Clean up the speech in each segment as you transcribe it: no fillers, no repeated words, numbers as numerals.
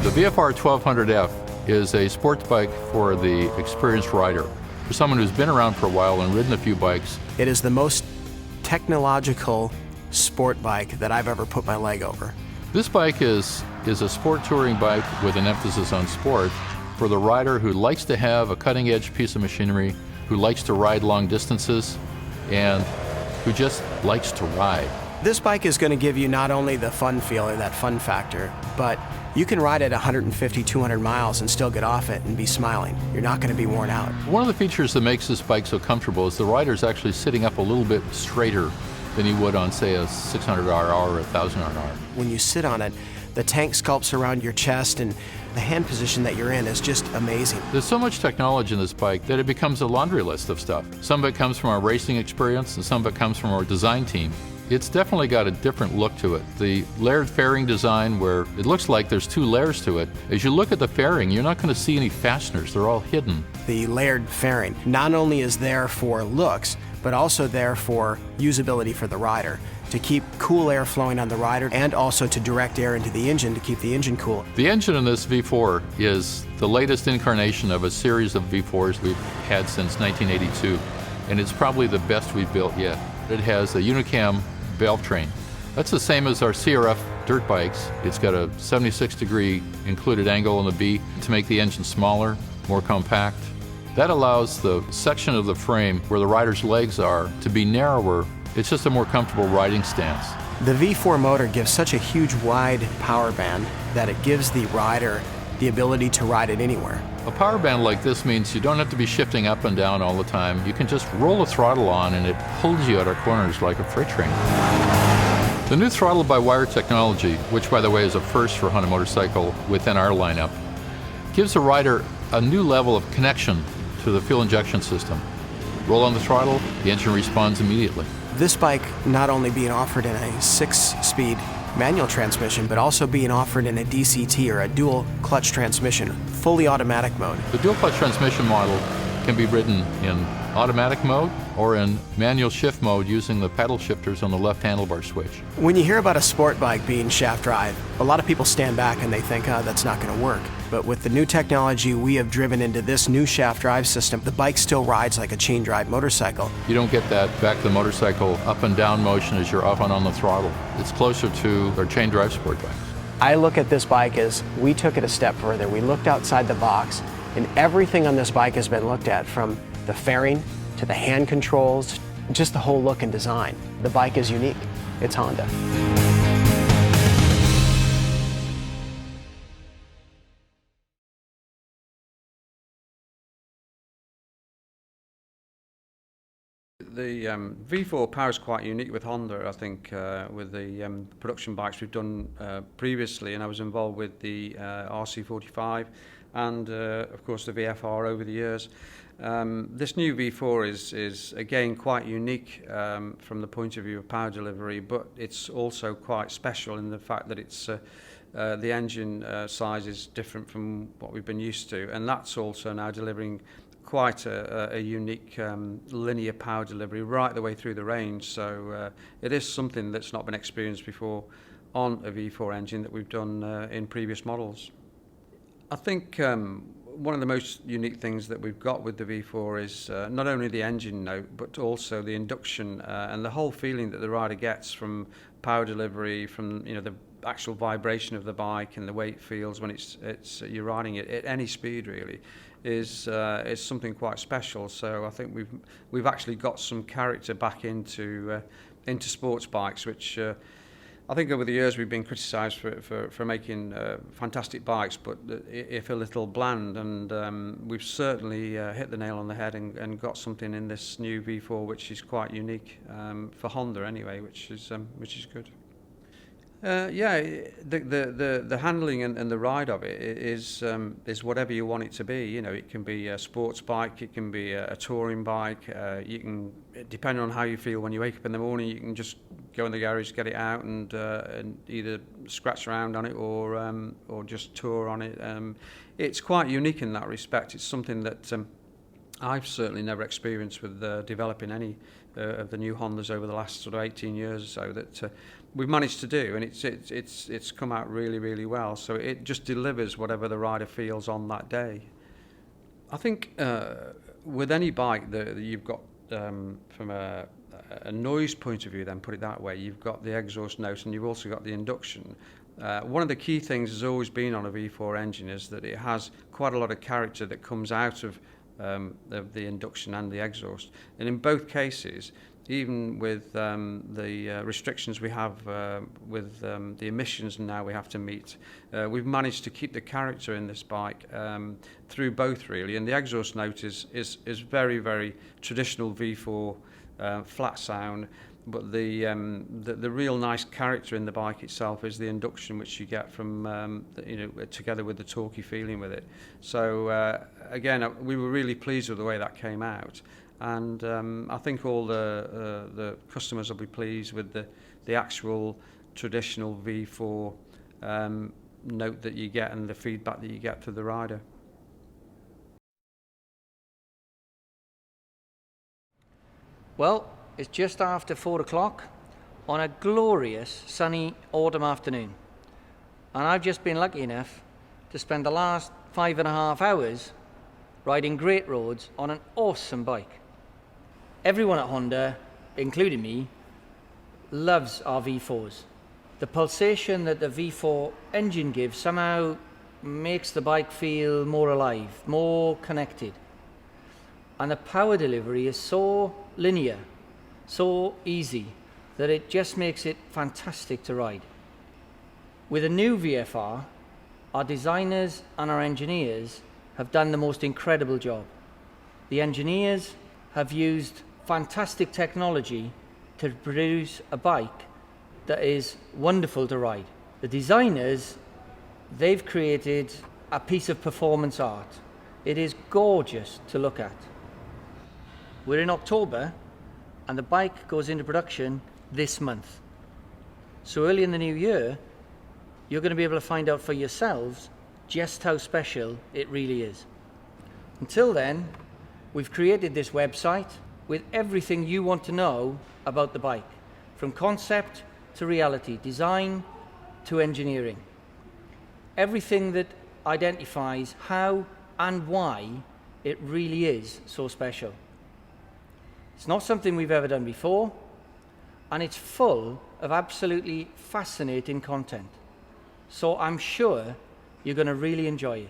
The VFR 1200F is a sports bike for the experienced rider. For someone who's been around for a while and ridden a few bikes. It is the most technological sport bike that I've ever put my leg over. This bike is a sport touring bike with an emphasis on sport for the rider who likes to have a cutting-edge piece of machinery, who likes to ride long distances, and who just likes to ride. This bike is going to give you not only the fun feel or that fun factor, but you can ride at 150, 200 miles and still get off it and be smiling. You're not going to be worn out. One of the features that makes this bike so comfortable is the rider's actually sitting up a little bit straighter than he would on, say, a 600RR or a 1000RR. When you sit on it, the tank sculpts around your chest, and the hand position that you're in is just amazing. There's so much technology in this bike that it becomes a laundry list of stuff. Some of it comes from our racing experience, and some of it comes from our design team. It's definitely got a different look to it. The layered fairing design, where it looks like there's two layers to it. As you look at the fairing, you're not going to see any fasteners. They're all hidden. The layered fairing not only is there for looks, but also there for usability for the rider, to keep cool air flowing on the rider and also to direct air into the engine to keep the engine cool. The engine in this V4 is the latest incarnation of a series of V4s we've had since 1982, and it's probably the best we've built yet. It has a Unicam valve train. That's the same as our CRF dirt bikes. It's got a 76-degree included angle on the V to make the engine smaller, more compact. That allows the section of the frame where the rider's legs are to be narrower. It's just a more comfortable riding stance. The V4 motor gives such a huge wide power band that it gives the rider the ability to ride it anywhere. A power band like this means you don't have to be shifting up and down all the time. You can just roll the throttle on and it pulls you out of corners like a freight train. The new throttle-by-wire technology, which by the way is a first for Honda motorcycle within our lineup, gives the rider a new level of connection to the fuel injection system. Roll on the throttle, the engine responds immediately. This bike not only being offered in a 6-speed manual transmission, but also being offered in a DCT or a dual clutch transmission, fully automatic mode. The dual clutch transmission model can be ridden in automatic mode or in manual shift mode using the paddle shifters on the left handlebar switch. When you hear about a sport bike being shaft drive, a lot of people stand back and they think, oh, that's not going to work. But with the new technology we have driven into this new shaft drive system, the bike still rides like a chain drive motorcycle. You don't get that back to the motorcycle up and down motion as you're off and on the throttle. It's closer to our chain drive sport bikes. I look at this bike as we took it a step further. We looked outside the box, and everything on this bike has been looked at, from the fairing to the hand controls, just the whole look and design. The bike is unique. It's Honda. The V4 power is quite unique with Honda, I think, with the production bikes we've done previously, and I was involved with the RC45 and of course the VFR over the years. This new V4 is again quite unique from the point of view of power delivery, but it's also quite special in the fact that it's the engine size is different from what we've been used to, and that's also now delivering quite a unique linear power delivery right the way through the range. So it is something that's not been experienced before on a V4 engine that we've done in previous models. I think one of the most unique things that we've got with the V4 is not only the engine note, but also the induction and the whole feeling that the rider gets from power delivery, from the actual vibration of the bike and the way it feels when you're riding it at any speed really is something quite special. So I think we've actually got some character back into sports bikes, which I think over the years we've been criticised for making fantastic bikes, but if a little bland, and we've certainly hit the nail on the head and got something in this new V4 which is quite unique for Honda anyway, which is good. Yeah, the handling and the ride of it is whatever you want it to be. It can be a sports bike, it can be a touring bike. You can, depending on how you feel when you wake up in the morning, you can just go in the garage, get it out, and either scratch around on it or just tour on it. It's quite unique in that respect. It's something that I've certainly never experienced with developing any of the new Hondas over the last sort of 18 years or so. That we've managed to do, and it's come out really, really well. So it just delivers whatever the rider feels on that day. I think with any bike that you've got from a noise point of view, then put it that way, you've got the exhaust note and you've also got the induction. One of the key things has always been on a V4 engine is that it has quite a lot of character that comes out of the induction and the exhaust. And in both cases, even with the restrictions we have with the emissions now we have to meet, we've managed to keep the character in this bike through both, really. And the exhaust note is very, very traditional V4 flat sound, but the real nice character in the bike itself is the induction, which you get from together with the torquey feeling with it. So again, we were really pleased with the way that came out. And I think all the customers will be pleased with the actual traditional V4 note that you get and the feedback that you get to the rider. Well, it's just after 4 o'clock on a glorious sunny autumn afternoon, and I've just been lucky enough to spend the last 5.5 hours riding great roads on an awesome bike. Everyone at Honda, including me, loves our V4s. The pulsation that the V4 engine gives somehow makes the bike feel more alive, more connected. And the power delivery is so linear, so easy, that it just makes it fantastic to ride. With a new VFR, our designers and our engineers have done the most incredible job. The engineers have used fantastic technology to produce a bike that is wonderful to ride. The designers, they've created a piece of performance art. It is gorgeous to look at. We're in October and the bike goes into production this month. So early in the new year, you're going to be able to find out for yourselves just how special it really is. Until then, we've created this website with everything you want to know about the bike, from concept to reality, design to engineering. Everything that identifies how and why it really is so special. It's not something we've ever done before, and it's full of absolutely fascinating content. So I'm sure you're going to really enjoy it.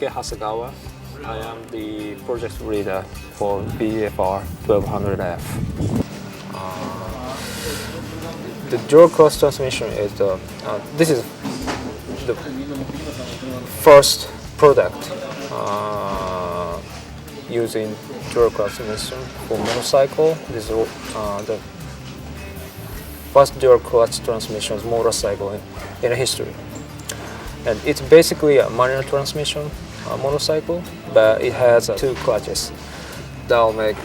Hasagawa. I am the project leader for VFR 1200F. The dual clutch transmission is this is the first product using dual clutch transmission for motorcycle. This is the first dual clutch transmission motorcycle in history. And it's basically a manual transmission motorcycle, but it has 2 clutches that will make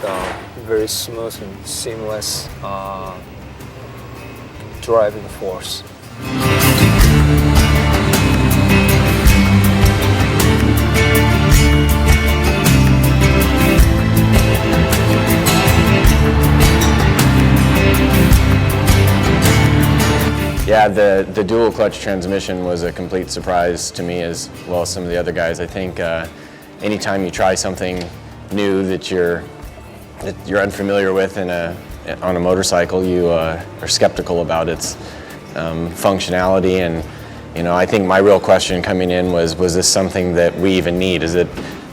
very smooth and seamless driving force. Yeah, the dual clutch transmission was a complete surprise to me as well as some of the other guys. I think anytime you try something new that you're unfamiliar with on a motorcycle, you are skeptical about its functionality. And I think my real question coming in was this something that we even need? Is it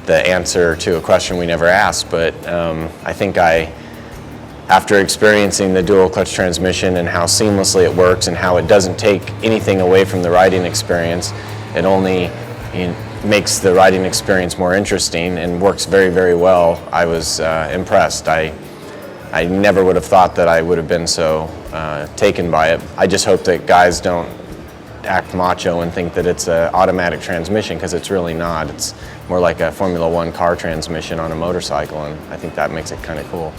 the answer to a question we never asked? But I think after experiencing the dual clutch transmission and how seamlessly it works and how it doesn't take anything away from the riding experience, it only makes the riding experience more interesting and works very, very well. I was impressed. I never would have thought that I would have been so taken by it. I just hope that guys don't act macho and think that it's an automatic transmission, because it's really not. It's more like a Formula One car transmission on a motorcycle, and I think that makes it kind of cool.